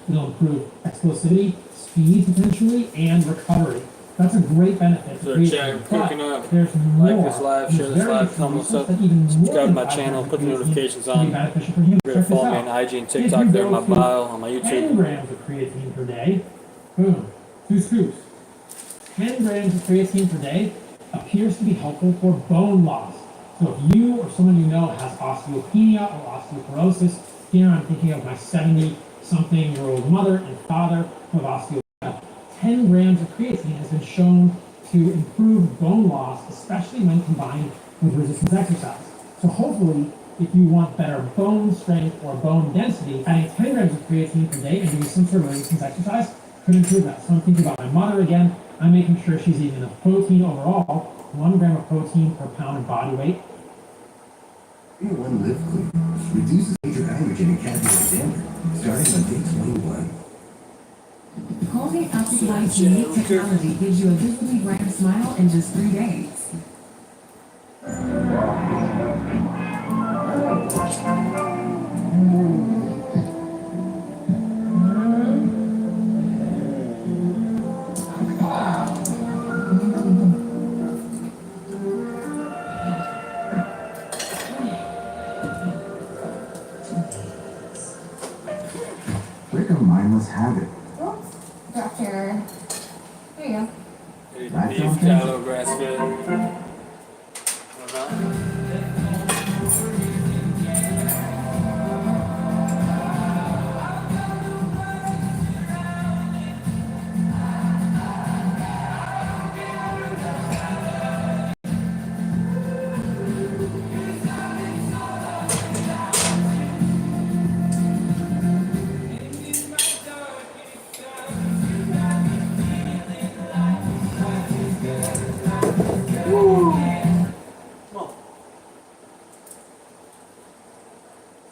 It'll improve explosivity, speed potentially, and recovery. That's a great benefit to creatine. Cooking up. There's more. Like this live, share this live, comment up, subscribe to my channel, put the notifications on. Follow me on IG and TikTok. There in my bio on my YouTube. 10 grams of creatine per day. Boom. 2 scoops. 10 grams of creatine per day appears to be helpful for bone loss. So if you or someone you know has osteopenia or osteoporosis, here I'm thinking of my 70-something-year-old mother and father who have osteopenia. 10 grams of creatine has been shown to improve bone loss, especially when combined with resistance exercise. So hopefully, if you want better bone strength or bone density, adding 10 grams of creatine per day and doing some sort of resistance exercise could improve that. So I'm thinking about my mother again. I'm making sure she's eating enough protein overall, 1 gram of protein per pound of body weight. One Live Clean reduces major allergen and cavity damage starting on day 21. Colgate Optic White's unique technology gives you a visibly brighter smile in just 3 days. Break a mindless habit. Doctor. There you go. Beef, cattle, grass fed.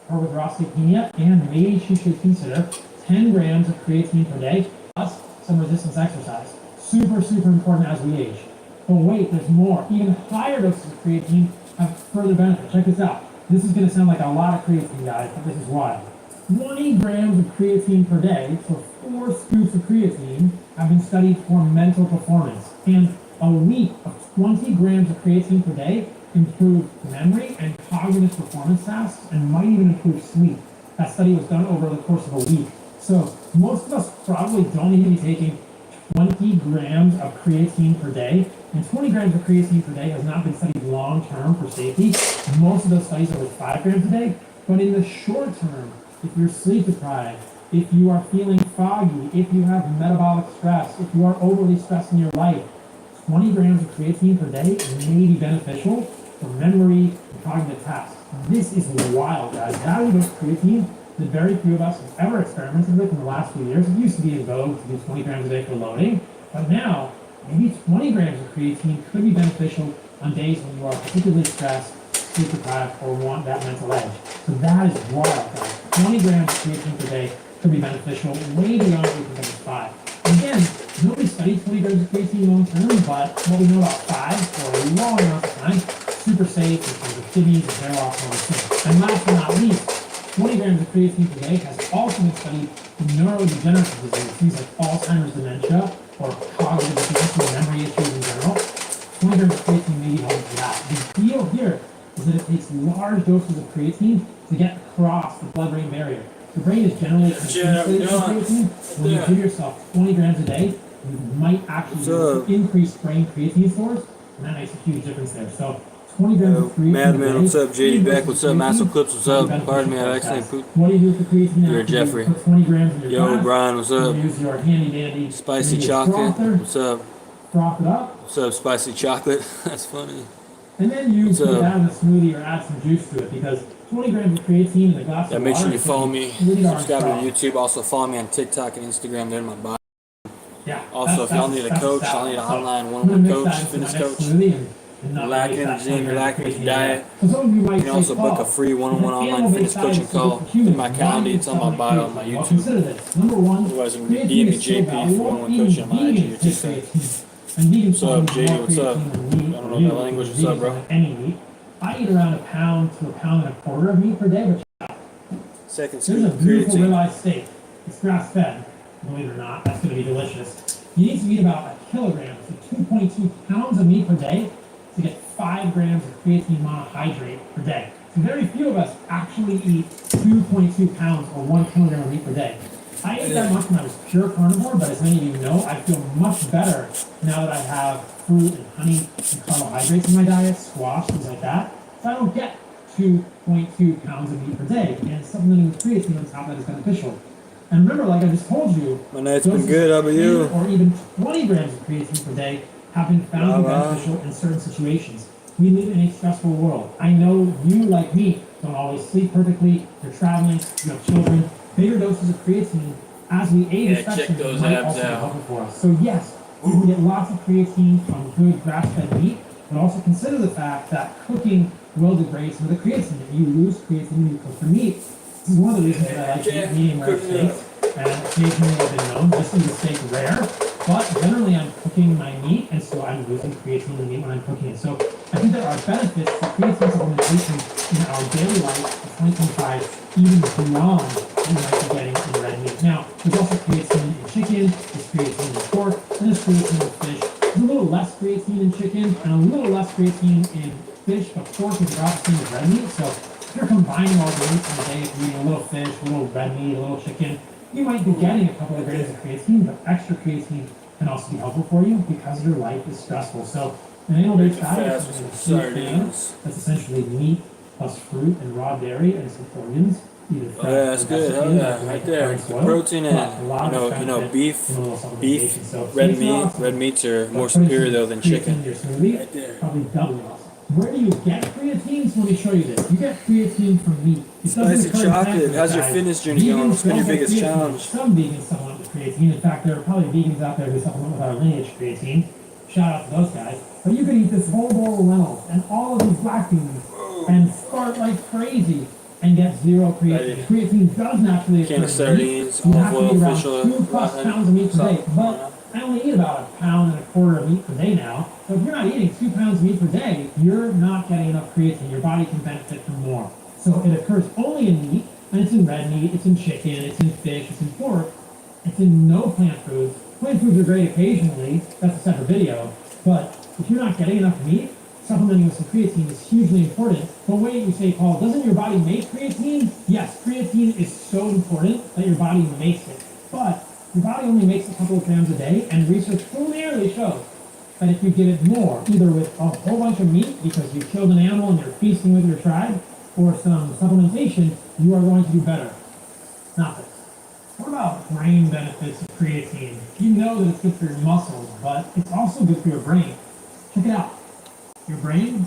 Or with osteopenia, and maybe she should consider 10 grams of creatine per day plus some resistance exercise. Super, super important as we age. But wait, there's more. Even higher doses of creatine have further benefits. Check this out. This is going to sound like a lot of creatine, guys, but this is wild. 20 grams of creatine per day, so 4 scoops of creatine, have been studied for mental performance. And a week of 20 grams of creatine per day improve memory and cognitive performance tasks and might even improve sleep. That study was done over the course of a week. So most of us probably don't need to be taking 20 grams of creatine per day. And 20 grams of creatine per day has not been studied long-term for safety. Most of those studies are with 5 grams a day. But in the short term, if you're sleep deprived, if you are feeling foggy, if you have metabolic stress, if you are overly stressed in your life, 20 grams of creatine per day may be beneficial for memory and cognitive tasks. This is wild, guys. Value dose creatine that very few of us have ever experimented with in the last few years. It used to be in vogue to do 20 grams a day for loading, but now maybe 20 grams of creatine could be beneficial on days when you are particularly stressed, sleep deprived, or want that mental edge. So that is wild, guys. 20 grams of creatine per day could be beneficial way beyond what we think of 5. Again, nobody studied 20 grams of creatine long term, but what we know about 5 for a long amount of time, super safe in terms of kidneys and hair loss and all those things. And last but not least, 20 grams of creatine per day has also been studied in neurodegenerative disease, things like Alzheimer's dementia or cognitive deficiency or memory issues in general. 20 grams of creatine may be helpful for that. The deal here is that it takes large doses of creatine to get across the blood-brain barrier. The brain is generally insulated from creatine. When you give yourself 20 grams a day, you might actually increase brain creatine stores, and that makes a huge difference there. So 20 grams of creatine. Madman, what's up? JD back, what's up? Massive Clips, what's up? Pardon me, I accidentally pooped. What do you do with the creatine? You're Jeffrey. Put 20 grams in your Yo, glass. Brian, what's up? Use your handy dandy Spicy chocolate, what's up? Froth it up. What's up, spicy chocolate? That's funny. And then you put it out in a smoothie or add some juice to it because 20 grams of creatine in a glass of water. Yeah, make sure you follow me. Really Subscribe to YouTube. Also follow me on TikTok and Instagram. They're in my bio. Yeah. Also, if y'all need a coach, y'all need an online one-on-one coach, fitness coach. You're lacking in the gym, you're lacking with your diet. You can also book a free one-on-one online fitness coaching call in my calendar. It's on my bio on my YouTube. Otherwise, you can DM me JP for one-on-one coaching on my IG or TikTok. What's up, JD? What's up? I don't know that language. What's up, bro? I eat around 1 pound to 1.25 pounds of meat per day, but Second there's scoop a of beautiful creatine. ribeye steak. It's grass-fed, believe it or not. That's going to be delicious. You need to eat about a kilogram, so 2.2 pounds of meat per day to get 5 grams of creatine monohydrate per day. So very few of us actually eat 2.2 pounds or 1 kilogram of meat per day. I ate that much when I was pure carnivore, but as many of you know, I feel much better now that I have fruit and honey and carbohydrates in my diet, squash, things like that. So I don't get 2.2 pounds of meat per day, and supplementing with creatine on top of that is beneficial. And remember, like I just told you, My night's been good. How about you? or even 20 grams of creatine per day have been found to be beneficial in certain situations. We live in a stressful world. I know you, like me, don't always sleep perfectly. You're traveling, you have children. Bigger doses of creatine, as we age, especially, might also be helpful for us. So yes, you can get lots of creatine from good grass-fed meat, but also consider the fact that cooking will degrade some of the creatine. If you lose creatine when you cook the meat, this is one of the reasons that I like to eat medium rare steaks, and occasionally I've been known just to eat a steak rare, but generally I'm cooking my meat, and so I'm losing creatine in the meat when I'm cooking it. So I think there are benefits to creatine supplementation in our daily life in 2025, even beyond what you might be getting in red meat. Now, there's also creatine in chicken, there's creatine in pork, and there's creatine in fish. There's a little less creatine in chicken, and a little less creatine in fish, but pork is about the same as red meat. So if you're combining all the meats in a day, if you're eating a little fish, a little red meat, a little chicken, you might be getting a couple of grams of creatine, but extra creatine can also be helpful for you because your life is stressful. So an animal-based diet is something that's sardines. That's essentially meat plus fruit and raw dairy and some organs. Oh, yeah, that's good. Oh, yeah, right there. The protein and beef, red meats are more superior though than chicken. Right there. Probably double awesome. Where do you get creatine? So let me show you this. You get creatine from meat. Spicy chocolate. How's your fitness journey going? What's been your biggest challenge? Some vegans supplement with creatine. In fact, there are probably vegans out there who supplement with our lineage creatine. Shout out to those guys. But you can eat this whole bowl of lentils and all of these black beans and start like crazy and get zero creatine. Creatine does naturally occur. Can of sardines, you have olive to eat oil, around fish oil, 2+ pounds of meat per day. But I only eat about 1.25 pounds of meat per day now. So if you're not eating 2 pounds of meat per day, you're not getting enough creatine. Your body can benefit from more. So it occurs only in meat, and it's in red meat, it's in chicken, it's in fish, it's in pork. It's in no plant foods. Plant foods are great occasionally. That's a separate video. But if you're not getting enough meat, supplementing with some creatine is hugely important. But wait, you say, Paul, doesn't your body make creatine? Yes, creatine is so important that your body makes it. But your body only makes a couple of grams a day, and research clearly shows that if you give it more, either with a whole bunch of meat because you killed an animal and you're feasting with your tribe, or some supplementation, you are going to do better. Not this. What about brain benefits of creatine? You know that it's good for your muscles, but it's also good for your brain. Check it out. Your brain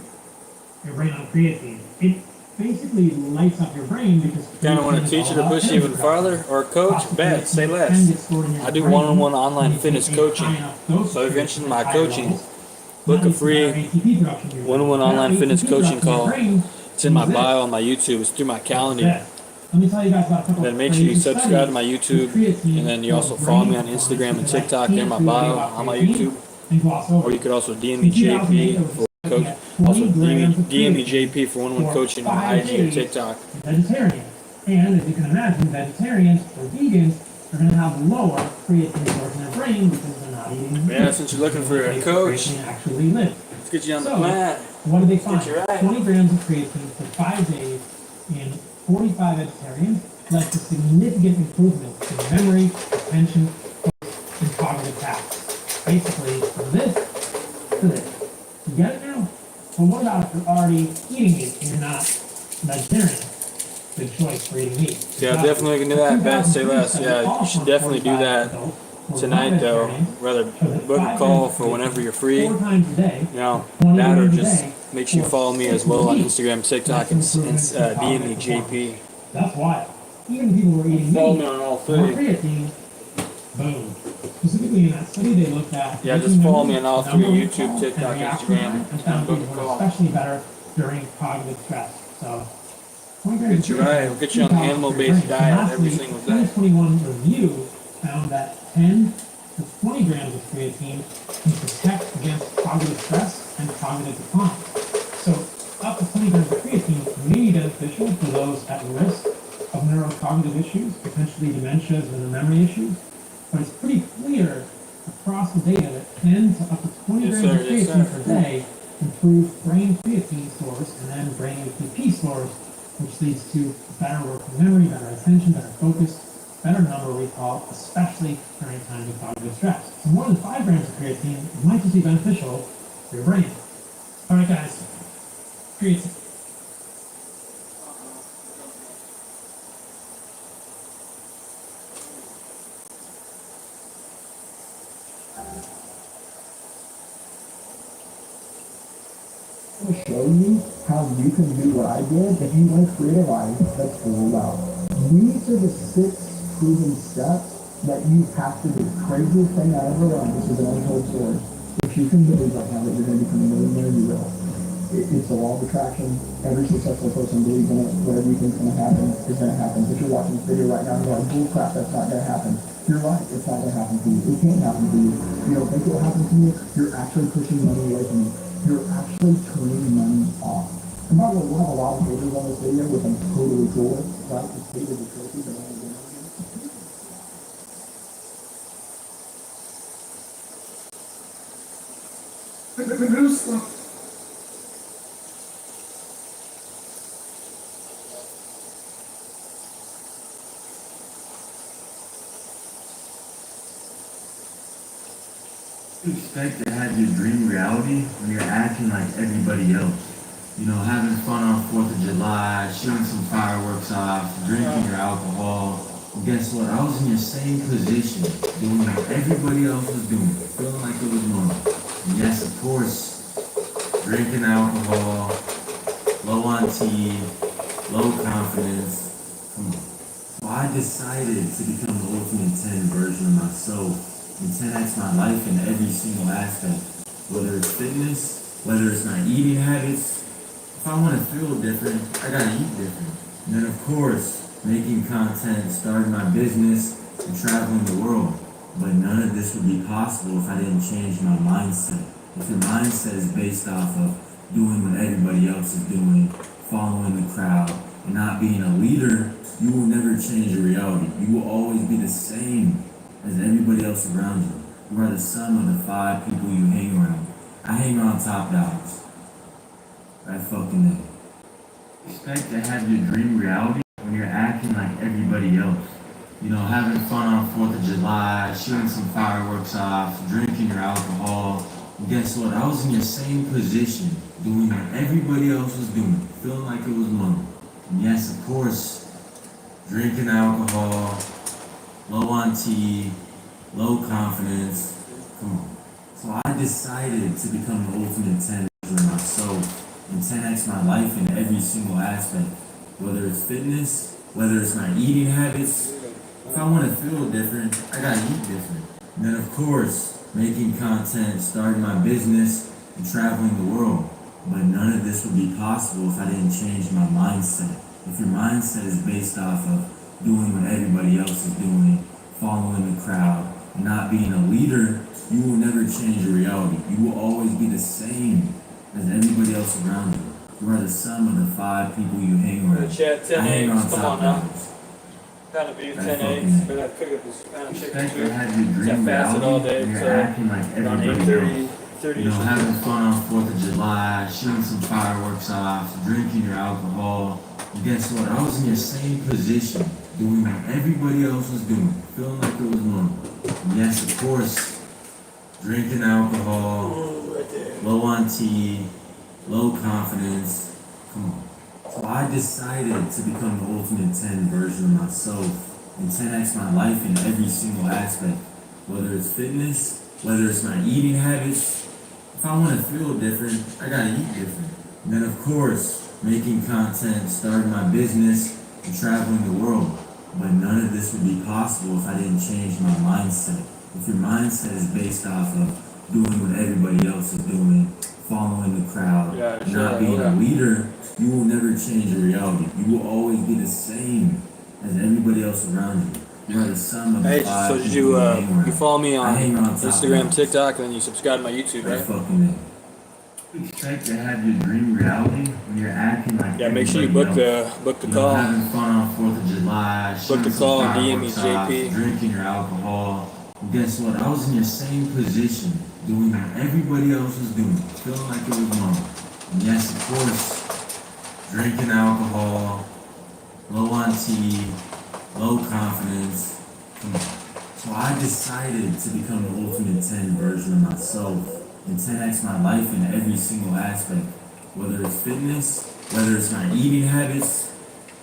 on creatine. It basically lights up your brain because Kind of want to teach you to push even farther, or coach? Bet, say less. I do one-on-one online fitness coaching. So if you're interested in my coaching, book a free one-on-one online fitness coaching call. It's in my bio on my YouTube. It's through my calendar. Let me tell you guys about a couple Then make sure you subscribe to my YouTube, and then you also follow me on Instagram and TikTok in my bio on my YouTube. Or you could also DM me JP for coach. Also DM me JP for one-on-one coaching on IG or TikTok. Vegetarian. And as you can imagine, vegetarians or vegans are going to have lower creatine stores in their brain because they're not eating meat. Yeah, since you're looking for a coach, actually live. let's get you on the plan. What did they find? Right. 20 grams of creatine for 5 days in 45 vegetarians led to significant improvements in memory, attention, focus, and cognitive tasks. Basically, from this to this. You get it now? Well, what about if you're already eating meat and you're not vegetarian? Good choice for eating meat. Yeah, definitely can do that. Bet, say less. Yeah, you should definitely do that tonight, though. Rather book a call for whenever you're free. 4 times a day. You know, that or just make sure you follow me as well on Instagram, TikTok, and DM me JP. That's why. Even people who are eating Follow meat, me on all more 3. creatine, boom. Specifically in that study, they looked at Yeah, just follow me on all 3: YouTube, TikTok, Instagram, and book a call. especially better during cognitive stress. So, Get you right. We'll get you on an animal-based diet every single day. 2021 review found that 10 to 20 grams of creatine can protect against cognitive stress and cognitive decline. So, up to 20 grams of creatine may be beneficial for those at risk of neurocognitive cognitive issues, potentially dementias and memory issues. But it's pretty clear across the data that 10 to up to 20 Yes, grams sir. of Yes, creatine sir. per day improve brain creatine stores and then brain ATP stores, which leads to better working memory, better attention, better focus, better number recall, especially during times of cognitive stress. So more than 5 grams of creatine might just be beneficial for your brain. All right, guys. Creatine. To show you how you can do what I did if you want to create a life that's full of love. These are the 6 proven steps that you have to do. Craziest thing I ever learned, this is an untold story. If you can believe right now that you're going to become a millionaire, you will. It's the law of attraction. Every successful person believes in it. Whatever you think is going to happen is going to happen. If you're watching this video right now and you're like, bull crap, that's not going to happen. You're right, it's not going to happen to you. It can't happen to you. You don't think it will happen to you, you're actually pushing money away from you. You're actually turning money off. And by the way, we'll have a lot of haters on this video, which I'm totally cool with, right? It's hated the trophy, but only the You expect to have your dream reality when you're acting like everybody else. You know, having fun on 4th of July, shooting some fireworks off, drinking your alcohol. Well, guess what? I was in your same position, doing what everybody else was doing, feeling like it was normal. And yes, of course, drinking alcohol, low on tea, low confidence. Come on. So I decided to become the ultimate 10 version of myself and 10x my life in every single aspect. Whether it's fitness, whether it's my eating habits. If I want to feel different, I gotta eat different. And then of course, making content, starting my business, and traveling the world. But none of this would be possible if I didn't change my mindset. If your mindset is based off of doing what everybody else is doing, following the crowd, and not being a leader, you will never change your reality. You will always be the same as everybody else around you. You are the sum of the 5 people you hang around. I hang around top dogs. Right fucking day. Expect to have your dream reality when you're acting like everybody else. You know, having fun on 4th of July, shooting some fireworks off, drinking your alcohol. And guess what? I was in your same position, doing what everybody else was doing, feeling like it was normal. And yes, of course, drinking alcohol, low on tea, low confidence. Come on. So I decided to become the ultimate 10 version of myself and 10x my life in every single aspect. Whether it's fitness, whether it's my eating habits. If I want to feel different, I gotta eat different. And then of course, making content, starting my business, and traveling the world. But none of this would be possible if I didn't change my mindset. If your mindset is based off of doing what everybody else is doing, following the crowd, and not being a leader, you will never change your reality. You will always be the same as everybody else around you. You are the sum of the 5 people you hang around. Chat 10 I hang around eggs, come top on now. dogs. Kind of beef, That's 10 fucking eggs. it. But I pick up this kind of chicken Expect too. to have your dream I fasted all reality day, when you're so acting like around everybody 8:30, else. 30 You know, having fun on 4th of July, shooting some fireworks off, drinking your alcohol. And guess what? I was in your same position, doing what everybody else was doing, feeling like it was normal. And yes, of course, drinking alcohol, low on tea, low confidence. Come on. So I decided to become the ultimate 10 version of myself and 10x my life in every single aspect. Whether it's fitness, whether it's my eating habits. If I want to feel different, I gotta eat different. And then of course, making content, starting my business, and traveling the world. But none of this would be possible if I didn't change my mindset. If your mindset is based off of doing what everybody else is doing, following the crowd, Yeah, and sure, not being a leader, you will never change your reality. You will always be the same as everybody else around you. You are the sum of the Hey, 5 so did people you, hang around. you follow me I on hang around top Instagram, dogs. TikTok, and then you subscribe to my YouTube, Right right? fucking it. Expect to have your dream reality when you're acting like Yeah, make sure you book the you know, call. having fun on 4th of July, Book the shooting call some and DM me, fireworks off, JP. drinking your alcohol. Well, guess what? I was in your same position, doing what everybody else was doing, feeling like it was normal. And yes, of course, drinking alcohol, low on tea, low confidence. Come on. So I decided to become the ultimate 10 version of myself and 10x my life in every single aspect. Whether it's fitness, whether it's my eating habits.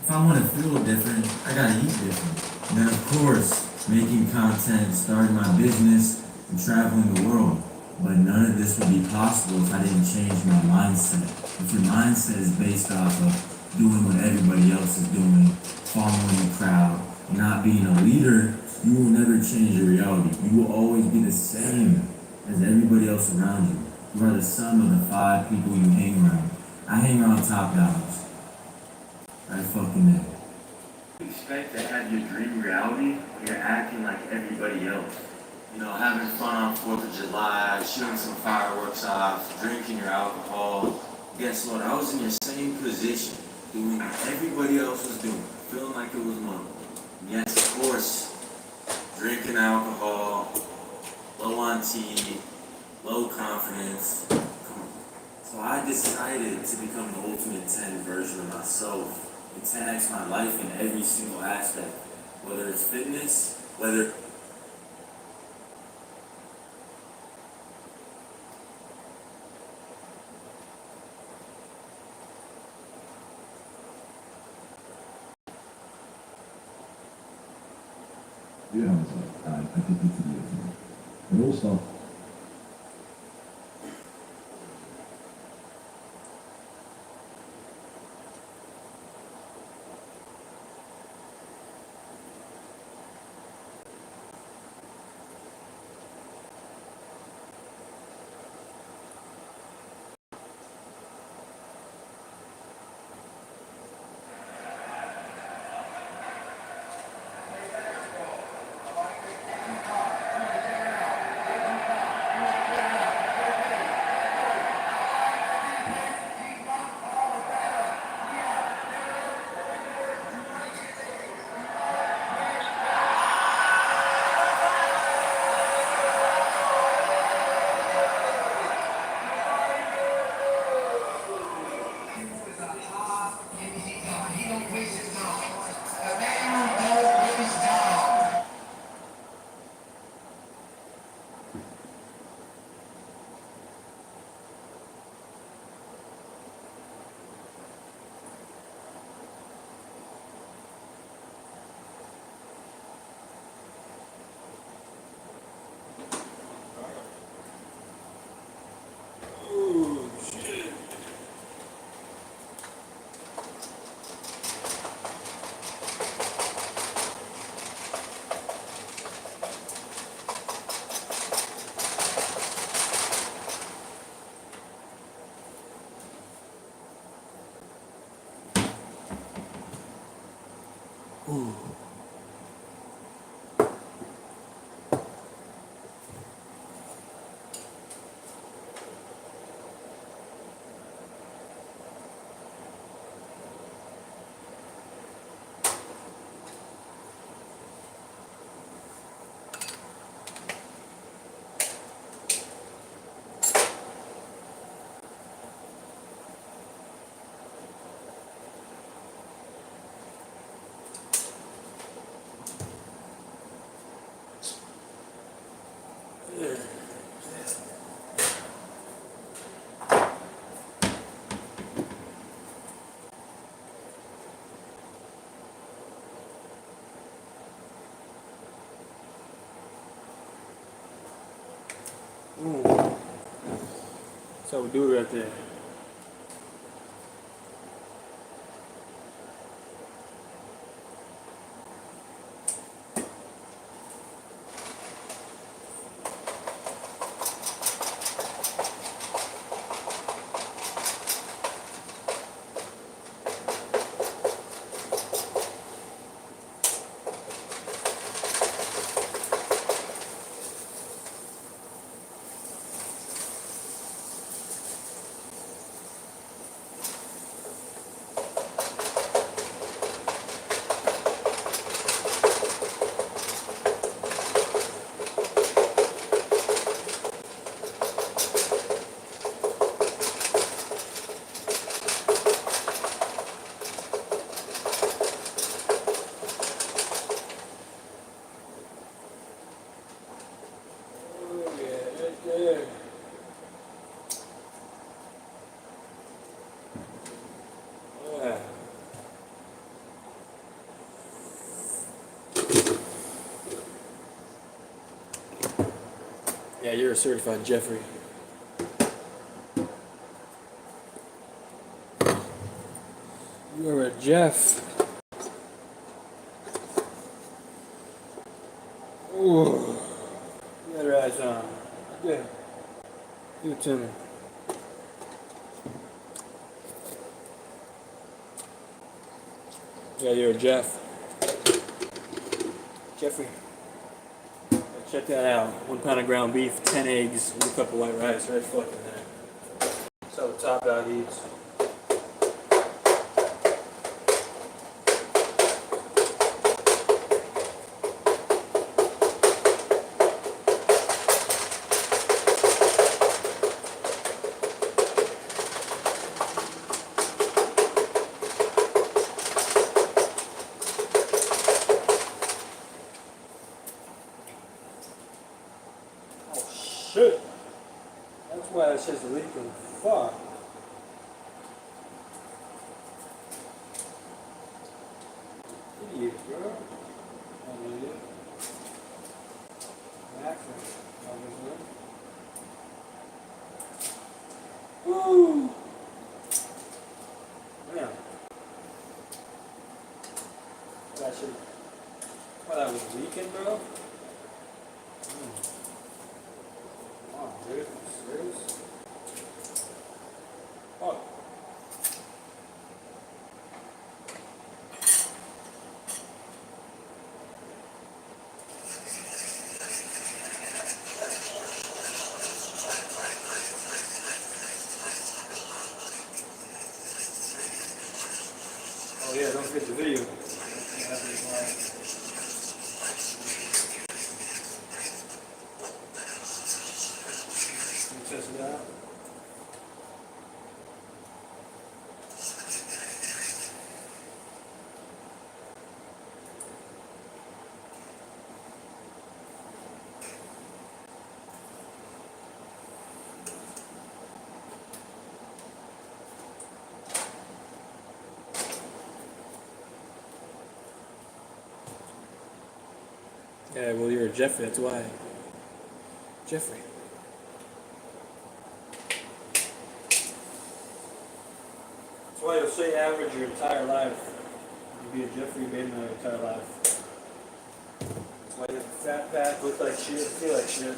If I want to feel different, I gotta eat different. And then of course, making content, starting my business, and traveling the world. But none of this would be possible if I didn't change my mindset. If your mindset is based off of doing what everybody else is doing, following the crowd, not being a leader, you will never change your reality. You will always be the same as everybody else around you. You are the sum of the 5 people you hang around. I hang around top dogs. I fucking am. Expect to have your dream reality when you're acting like everybody else. You know, having fun on 4th of July, shooting some fireworks off, drinking your alcohol. Guess what? I was in your same position, doing what everybody else was doing, feeling like it was normal. Yes, of course, drinking alcohol, low on tea, low confidence. Come on. So I decided to become the ultimate 10 version of myself and 10x my life in every single aspect. Whether it's fitness, whether Yeah, I think it's a and also So we do it right there. Yeah, you're a certified Jeffrey. You're a Jeff. Ooh. You got your eyes on. Yeah. Give it to me. Yeah, you're a Jeff. Jeffrey. Check that out. 1 pound of ground beef, 10 eggs, and a cup of white rice. Right fucking there. That's how the top dog eats. Shit. That's why it says leaking. Fuck. Idiot, bro. I'm an idiot. An accident, obviously. Woo! Man. That shit. What, that was leaking, bro? Come on, dude. Serious? Fuck. Oh yeah, don't forget the video. Test it out. Yeah, well, you're a Jeffrey, that's why. Jeffrey. That's why you'll say average your entire life. You'll be a Jeffrey Bateman your entire life. That's why you have a fat pack, look like shit, feel like shit.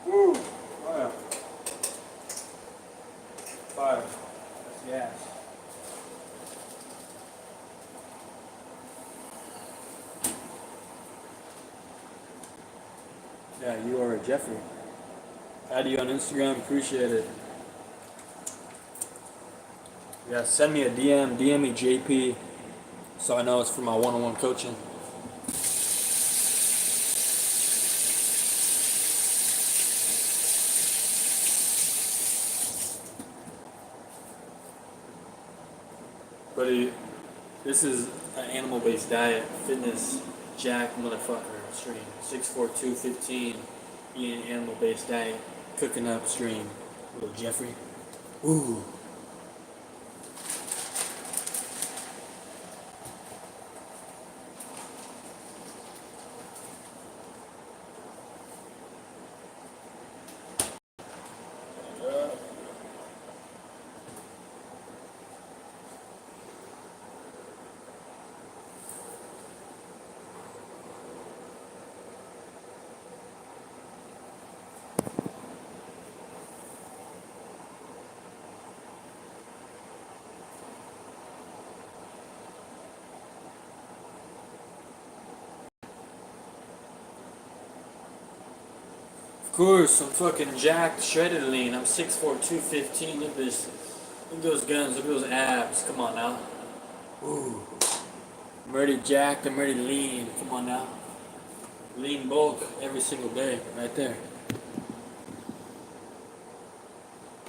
Woo! Oh yeah. Fire. That's gas. Yeah, you are a Jeffrey. Add you on Instagram, appreciate it. Yeah, send me a DM me JP, so I know it's for my one-on-one coaching. Buddy, this is an animal-based diet, fitness, jack motherfucker stream. 64215, eating animal-based diet, cooking up stream. Little Jeffrey. Ooh. Of course, I'm fucking jacked, shredded lean. I'm 6'4", 215. Look at this. Look at those guns. Look at those abs. Come on now. Ooh. I'm already jacked. I'm already lean. Come on now. Lean bulk every single day. Right there.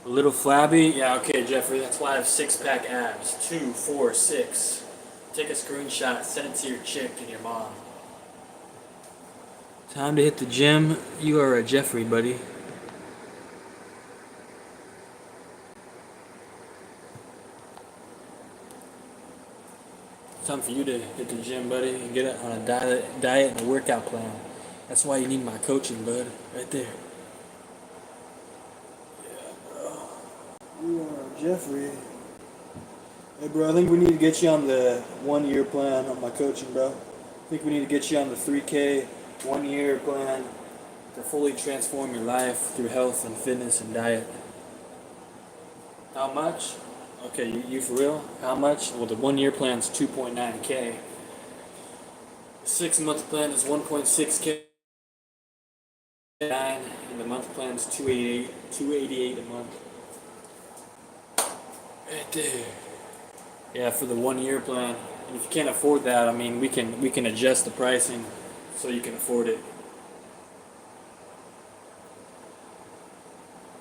A little flabby? Yeah, okay, Jeffrey, that's why I have 6-pack abs. 2, 4, 6. Take a screenshot, send it to your chick and your mom. Time to hit the gym. You are a Jeffrey, buddy. Time for you to hit the gym, buddy, and get on a diet and a workout plan. That's why you need my coaching, bud. Right there. Yeah, bro. You are Jeffrey. Hey, bro, I think we need to get you on the 1-year plan on my coaching, bro. I think we need to get you on the 3K 1-year plan to fully transform your life through health and fitness and diet. How much? Okay, you for real? How much? Well, the 1-year plan is 2.9K. The 6-month plan is 1.6K. And the month plan is 288 a month. Right there. Yeah, for the 1-year plan. And if you can't afford that, I mean, we can adjust the pricing so you can afford it.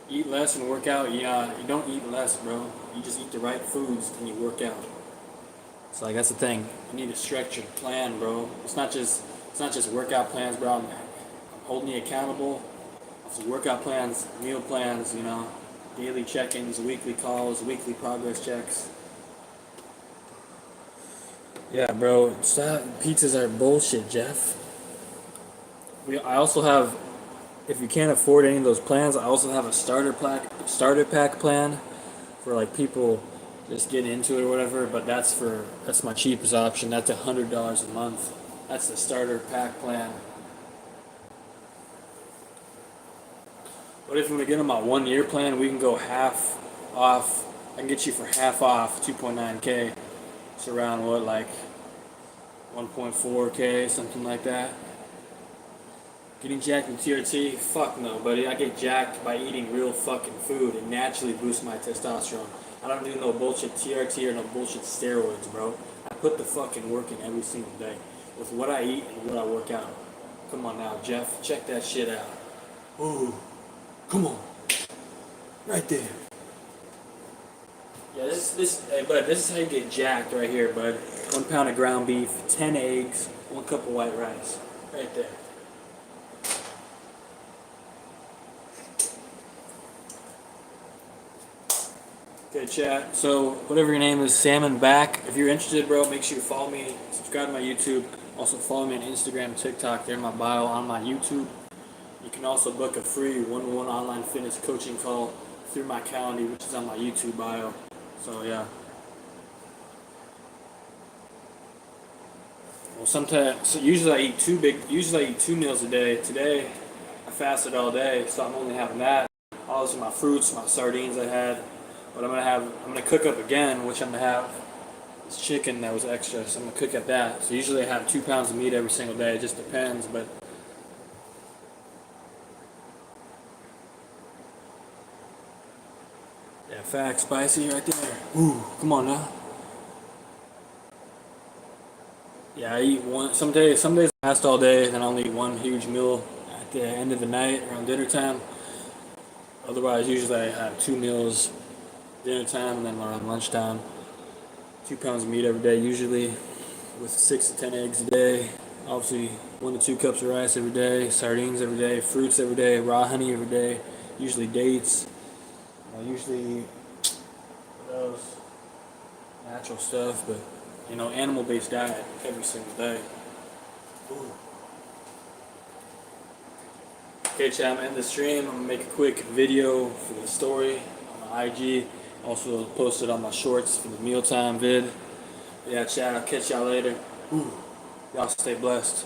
Eat less and work out. Yeah, you don't eat less, bro. You just eat the right foods and you work out. It's like that's the thing. You need a structured plan, bro. It's not just workout plans, bro. I'm holding you accountable. It's workout plans, meal plans, you know, daily check-ins, weekly calls, weekly progress checks. Yeah, bro. Stop. Pizzas are bullshit, Jeff. I also have, if you can't afford any of those plans, I also have a starter pack plan for like people just getting into it or whatever. But that's my cheapest option. That's $100 a month. That's the starter pack plan. But if you want to get on my 1-year plan, we can go half off. I can get you for half off 2.9K. It's around what, like 1.4K, something like that. Getting jacked with TRT? Fuck no, buddy. I get jacked by eating real fucking food and naturally boost my testosterone. I don't do no bullshit TRT or no bullshit steroids, bro. I put the fucking work in every single day with what I eat and what I work out. Come on now, Jeff. Check that shit out. Ooh. Come on. Right there. Yeah, hey, bud, this is how you get jacked right here, bud. 1 pound of ground beef, 10 eggs, 1 cup of white rice. Right there. Okay, chat. So, whatever your name is, Salmon Back. If you're interested, bro, make sure you follow me, subscribe to my YouTube. Also, follow me on Instagram, TikTok. They're in my bio on my YouTube. You can also book a free one-on-one online fitness coaching call through my calendar, which is on my YouTube bio. So yeah. Well, usually I eat two meals a day. Today, I fasted all day, so I'm only having that. All those are my fruits, my sardines I had. But I'm gonna cook up again, which I'm gonna have this chicken that was extra, so I'm gonna cook at that. So usually I have 2 pounds of meat every single day. It just depends, but. Yeah, facts, spicy right there. Ooh, come on now. Yeah, I eat one. Some days I fast all day, then I'll eat one huge meal at the end of the night around dinner time. Otherwise, usually I have 2 meals, dinner time, and then around lunchtime. 2 pounds of meat every day, usually with 6 to 10 eggs a day. Obviously, 1 to 2 cups of rice every day, sardines every day, fruits every day, raw honey every day. Usually dates. Usually those natural stuff, but animal-based diet every single day. Ooh. Okay, chat, I'm gonna end the stream. I'm gonna make a quick video for the story on my IG. Also post it on my shorts for the mealtime vid. Yeah, chat, I'll catch y'all later. Ooh. Y'all stay blessed.